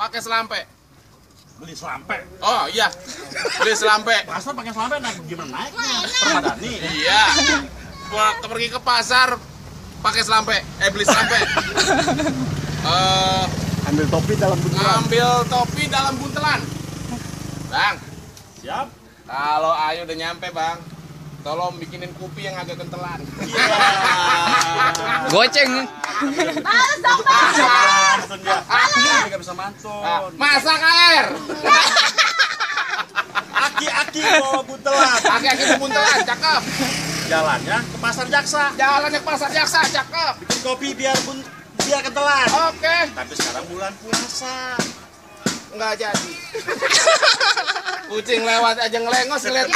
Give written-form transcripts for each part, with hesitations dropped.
pakai selampe. Beli selampe. Oh iya, beli selampe. Pasar pakai selampe naik gimana naiknya? Permadani. Iya. Pergi ke pasar pakai selampe. Beli selampe. Ambil topi dalam buntelan. Ambil topi dalam buntelan. Bang. Siap. Kalau Ayu udah nyampe, Bang, tolong bikinin kopi yang agak kentelan. Goceng. Males dong, Bang. Mantun dia. Ini nggak bisa mantun. Masak air. Aki-aki bawa buntelan. Aki-aki buntelan, cakep. Jalannya ke pasar Jaksa. Jalannya ke pasar Jaksa, cakep. Bikin kopi biar kentelan. Oke. Tapi sekarang bulan puasa. Nggak jadi. Kucing lewat aja ngelengos ngeliat.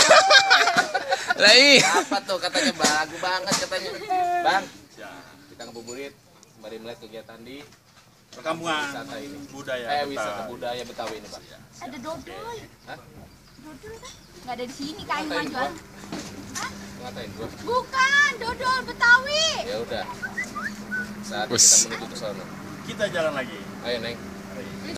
Lah iya. Apa tuh katanya bagus banget katanya. Bang, kita ngabuburit sembari melihat kegiatan di Perkampungan wisata ini. Budaya. Wisata budaya Betawi ini, Bang. Ada dodol. Hah? Dodol kan? Nggak ada di sini kain mah Ngatain jual. gua? Ngatain gua? Bukan, dodol Betawi. Ya udah. Saat kita menuju ke sana. Kita jalan lagi. Ayo, Neng.